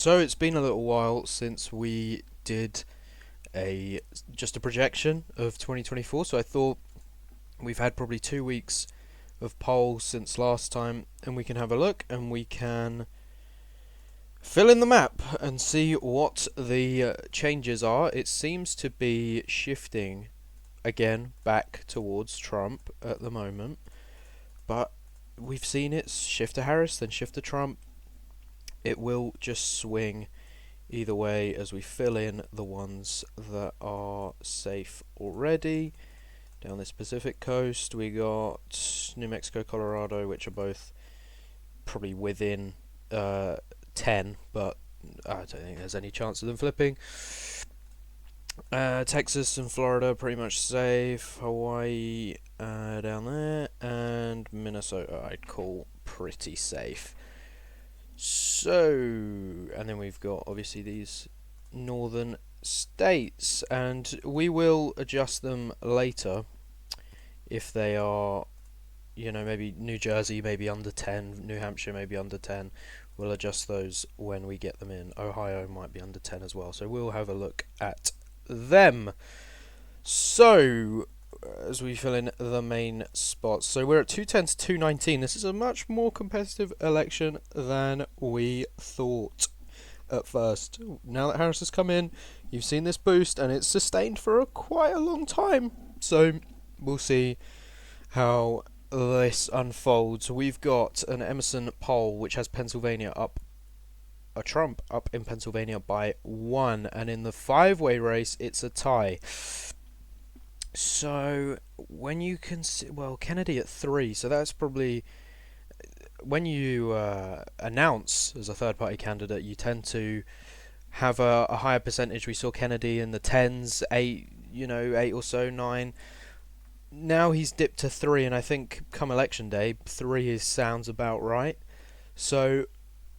So it's been a little while since we did a just a projection of 2024. So I thought we've had probably 2 weeks of polls since last time, and we can have a look and we can fill in the map and see what the changes are. It seems to be shifting again back towards Trump at the moment, but we've seen it shift to Harris, then shift to Trump. It will just swing either way as we fill in the ones that are safe already. Down this Pacific coast we got New Mexico, Colorado, which are both probably within 10, but I don't think there's any chance of them flipping. Texas and Florida pretty much safe. Hawaii down there, and Minnesota I'd call pretty safe. So, and then we've got obviously these northern states, and we will adjust them later if they are, maybe New Jersey maybe under 10, New Hampshire maybe under 10. We'll adjust those when we get them in. Ohio might be under 10 as well, so we'll have a look at them. So, as we fill in the main spots. So we're at 210 to 219. This is a much more competitive election than we thought at first. Now that Harris has come in, you've seen this boost, and it's sustained for quite a long time. So we'll see how this unfolds. We've got an Emerson poll which has Pennsylvania up, a Trump up in Pennsylvania by 1, and in the five-way race it's a tie. So when you can see, well, Kennedy at 3, so that's probably when you announce as a third-party candidate, you tend to have a higher percentage. We saw Kennedy in the tens, 8, 8 or so, 9. Now he's dipped to 3, and I think come election day, 3 sounds about right. So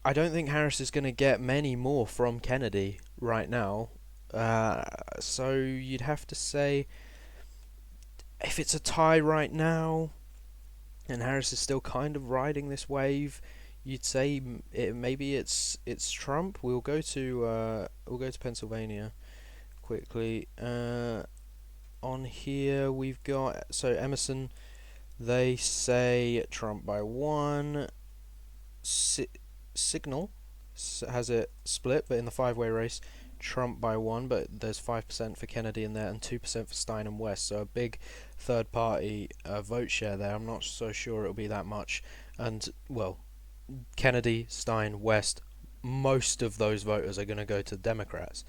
I don't think Harris is going to get many more from Kennedy right now. So you'd have to say, if it's a tie right now, and Harris is still kind of riding this wave, you'd say maybe it's Trump. We'll go to Pennsylvania quickly. On here we've got Emerson. They say Trump by 1. Signal has it split, but in the five-way race, Trump by 1, but there's 5% for Kennedy in there and 2% for Stein and West, so a big third-party vote share there. I'm not so sure it'll be that much. And, well, Kennedy, Stein, West, most of those voters are going to go to Democrats.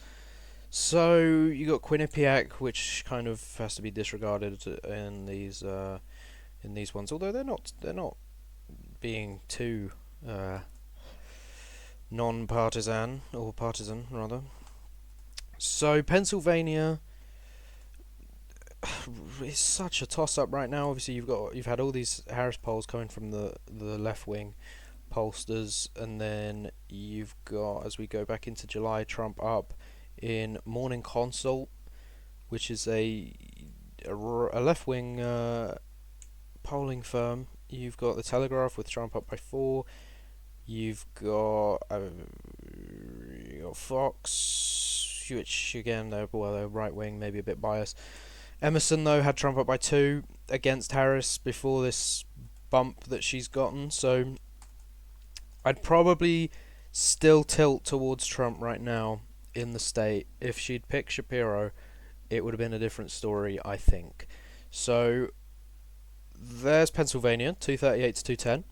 So you got Quinnipiac, which kind of has to be disregarded in these ones, although they're not being too non-partisan, or partisan rather. So Pennsylvania is such a toss-up right now. Obviously, you've had all these Harris polls coming from the left-wing pollsters, and then you've got, as we go back into July, Trump up in Morning Consult, which is a left-wing polling firm. You've got the Telegraph with Trump up by 4. You've got Fox, which again they're right wing, maybe a bit biased. Emerson though had Trump up by 2 against Harris before this bump that she's gotten. So I'd probably still tilt towards Trump right now in the state. If she'd picked Shapiro, it would have been a different story, I think. So there's Pennsylvania, 238 to 210.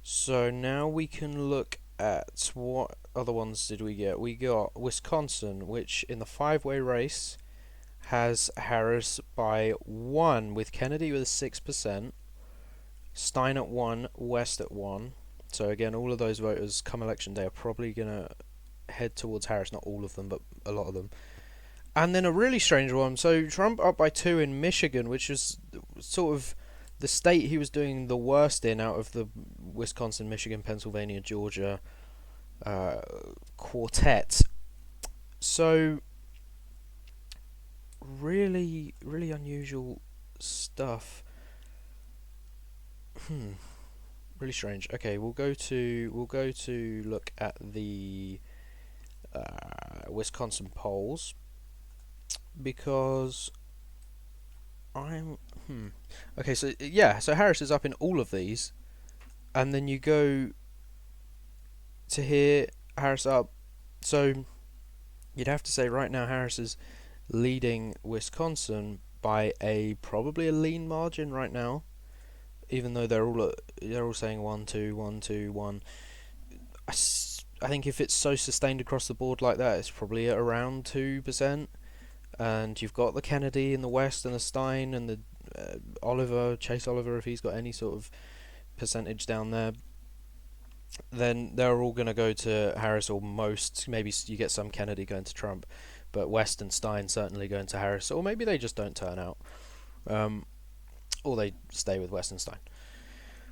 So now we can look at what other ones did we get. We got Wisconsin, which in the five-way race has Harris by 1, with Kennedy with 6%, Stein at 1, West at 1. So again, all of those voters come election day are probably going to head towards Harris. Not all of them, but a lot of them. And then a really strange one. So Trump up by 2 in Michigan, which is sort of the state he was doing the worst in out of the Wisconsin, Michigan, Pennsylvania, Georgia quartet. So really, really unusual stuff. Really strange. Okay, we'll go to look at the Wisconsin polls because okay, so yeah, so Harris is up in all of these, and then you go to here, Harris up. So you'd have to say right now Harris is leading Wisconsin by probably a lean margin right now, even though they're all saying 1-2, 1-2, 1. I think if it's so sustained across the board like that, it's probably at around 2%. And you've got the Kennedy in the West and the Stein and the Chase Oliver, if he's got any sort of percentage down there, then they're all going to go to Harris, or most. Maybe you get some Kennedy going to Trump, but West and Stein certainly going to Harris, or maybe they just don't turn out, or they stay with West and Stein.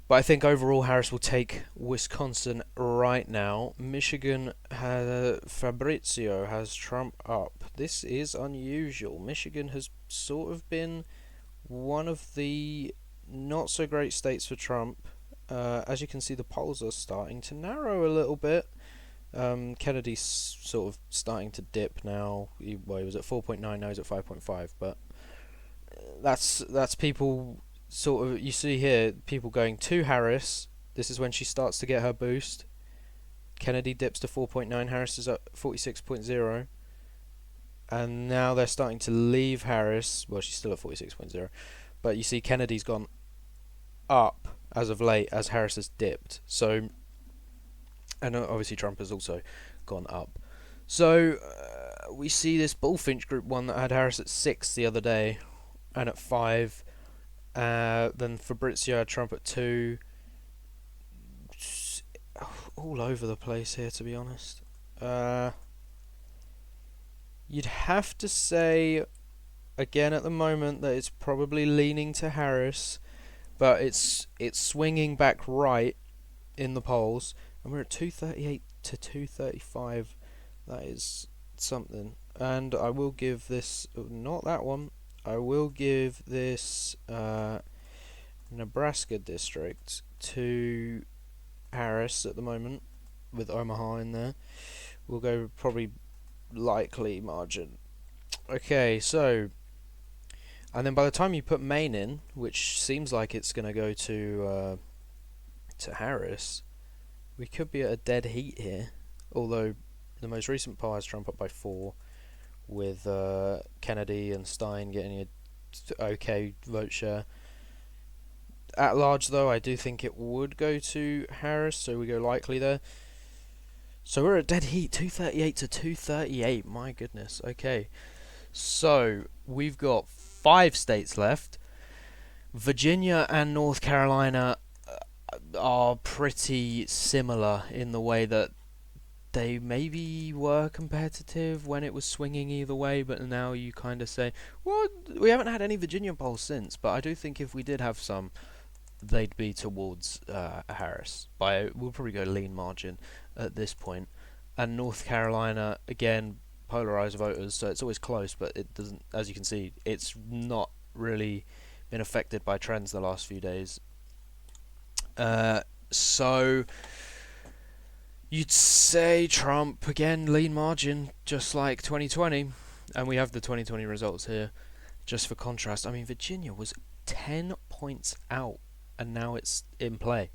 But I think overall Harris will take Wisconsin right now. Michigan Fabrizio has Trump up. This is unusual. Michigan has sort of been one of the not so great states for Trump. As you can see, the polls are starting to narrow a little bit. Kennedy's sort of starting to dip now. He was at 4.9, now he's at 5.5. But that's people sort of, you see here, people going to Harris. This is when she starts to get her boost. Kennedy dips to 4.9, Harris is at 46.0. And now they're starting to leave Harris. Well, she's still at 46.0. But you see Kennedy's gone up as of late as Harris has dipped. So, and obviously Trump has also gone up. So we see this Bullfinch group one that had Harris at 6 the other day and at 5. Then Fabrizio had Trump at 2. All over the place here, to be honest. You'd have to say, again at the moment, that it's probably leaning to Harris, but it's swinging back right in the polls, and we're at 238 to 235. That is something. And I will give this, not that one, I will give this Nebraska district to Harris at the moment, with Omaha in there. We'll go probably likely margin. Okay, so, and then by the time you put Maine in, which seems like it's going to go to Harris, we could be at a dead heat here. Although the most recent poll has Trump up by 4, with Kennedy and Stein getting a okay vote share. At large, though, I do think it would go to Harris, so we go likely there. So we're at dead heat, 238 to 238. My goodness. Okay, so we've got 5 states left. Virginia and North Carolina are pretty similar in the way that they maybe were competitive when it was swinging either way, but now you kind of say, well, we haven't had any Virginia polls since, but I do think if we did have some, they'd be towards Harris. We'll probably go lean margin at this point. And North Carolina, again, polarized voters, so it's always close, but it doesn't, as you can see, it's not really been affected by trends the last few days. So you'd say Trump, again, lean margin, just like 2020. And we have the 2020 results here, just for contrast. I mean, Virginia was 10 points out, and now it's in play.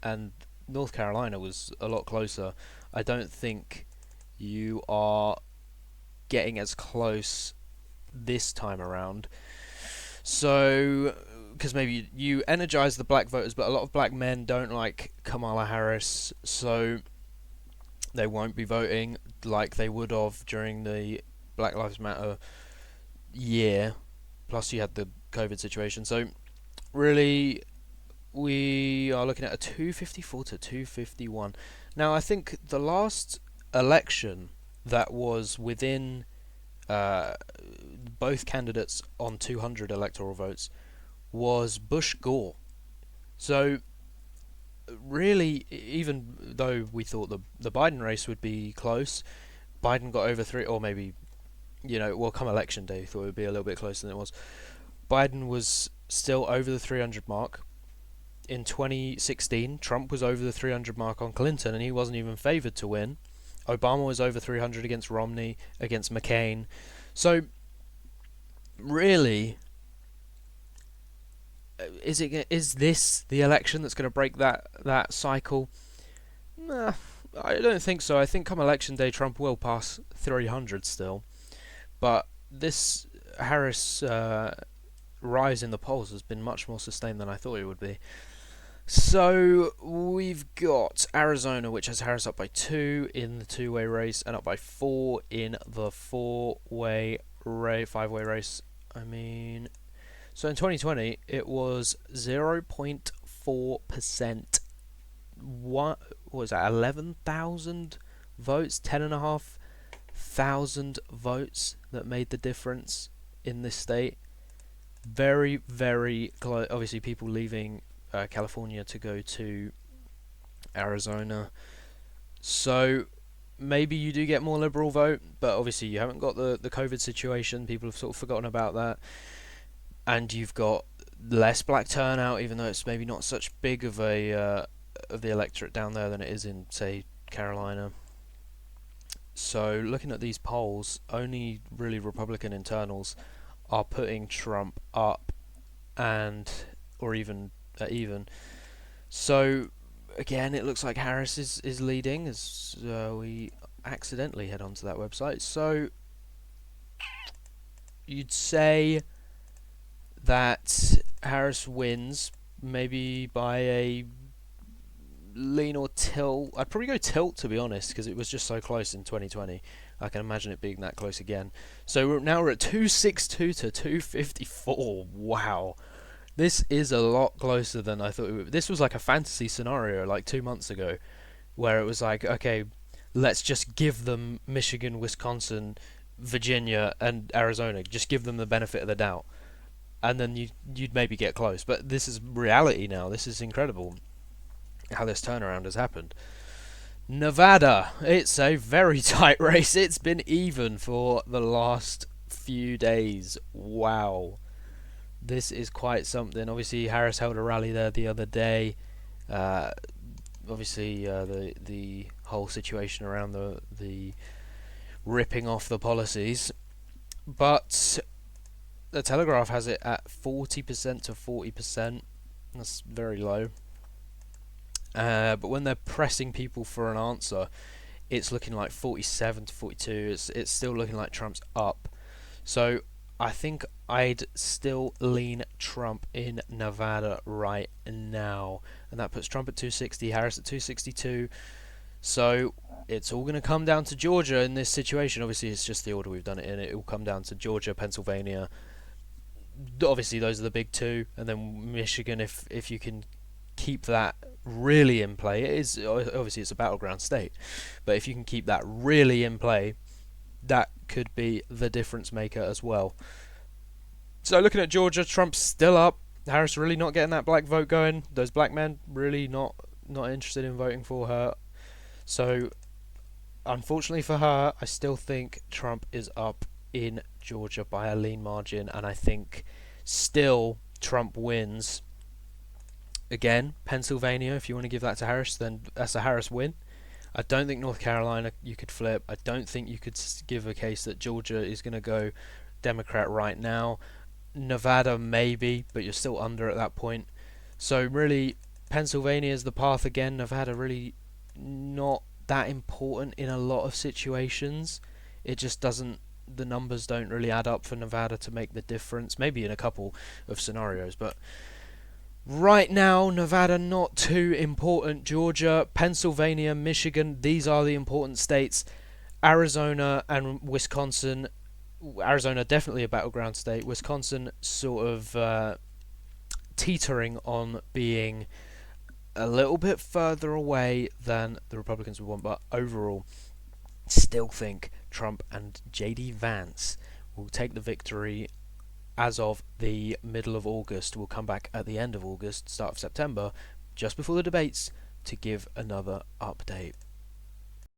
And North Carolina was a lot closer. I don't think you are getting as close this time around. So, because maybe you energize the black voters, but a lot of black men don't like Kamala Harris, so they won't be voting like they would have during the Black Lives Matter year. Plus you had the COVID situation. So really, we are looking at a 254 to 251. Now I think the last election that was within both candidates on 200 electoral votes was Bush-Gore. So really, even though we thought the Biden race would be close, Biden got over 3, or maybe, come election day, thought it would be a little bit closer than it was. Biden was still over the 300 mark. In 2016, Trump was over the 300 mark on Clinton, and he wasn't even favoured to win. Obama was over 300 against Romney, against McCain. So really, is this the election that's going to break that cycle? Nah, I don't think so. I think come election day, Trump will pass 300 still, but this Harris rise in the polls has been much more sustained than I thought it would be. So we've got Arizona, which has Harris up by 2 in the two-way race and up by 4 in the five-way race. I mean, so in 2020 it was 0.4%. What was that? 11,000 votes, 10,500 votes that made the difference in this state. Very, very close. Obviously, people leaving California to go to Arizona. So maybe you do get more liberal vote, but obviously you haven't got the COVID situation. People have sort of forgotten about that. And you've got less black turnout, even though it's maybe not such big of a of the electorate down there than it is in, say, Carolina. So looking at these polls, only really Republican internals are putting Trump up and or even even. So again, it looks like Harris is leading as we accidentally head onto that website. So you'd say that Harris wins maybe by a lean or tilt. I'd probably go tilt, to be honest, because it was just so close in 2020. I can imagine it being that close again. So now we're at 262 to 254. Wow. This is a lot closer than I thought it would be. This was like a fantasy scenario like 2 months ago, where it was like, okay, let's just give them Michigan, Wisconsin, Virginia, and Arizona. Just give them the benefit of the doubt. And then you'd maybe get close. But this is reality now. This is incredible how this turnaround has happened. Nevada, it's a very tight race. It's been even for the last few days. Wow. This is quite something. Obviously, Harris held a rally there the other day. Obviously, the whole situation around the ripping off the policies. But the Telegraph has it at 40% to 40%. That's very low. But when they're pressing people for an answer, it's looking like 47 to 42. It's still looking like Trump's up. So I think I'd still lean Trump in Nevada right now. And that puts Trump at 260, Harris at 262. So it's all going to come down to Georgia in this situation. Obviously, it's just the order we've done it in. It will come down to Georgia, Pennsylvania. Obviously, those are the big two. And then Michigan, if you can keep that really in play. It is obviously it's a battleground state, but if you can keep that really in play, that could be the difference maker as well. So looking at Georgia, Trump's still up. Harris really not getting that black vote going. Those black men really not interested in voting for her. So unfortunately for her, I still think Trump is up in Georgia by a lean margin, and I think still Trump wins. Again, Pennsylvania, if you want to give that to Harris, then that's a Harris win. I don't think North Carolina you could flip. I don't think you could give a case that Georgia is going to go Democrat right now. Nevada, maybe, but you're still under at that point. So really, Pennsylvania is the path again. Nevada really not that important in a lot of situations. It just doesn't, the numbers don't really add up for Nevada to make the difference. Maybe in a couple of scenarios, but right now, Nevada not too important. Georgia, Pennsylvania, Michigan, these are the important states. Arizona and Wisconsin. Arizona definitely a battleground state. Wisconsin sort of teetering on being a little bit further away than the Republicans would want, but overall, still think Trump and J.D. Vance will take the victory as of the middle of August. We'll come back at the end of August, start of September, just before the debates, to give another update.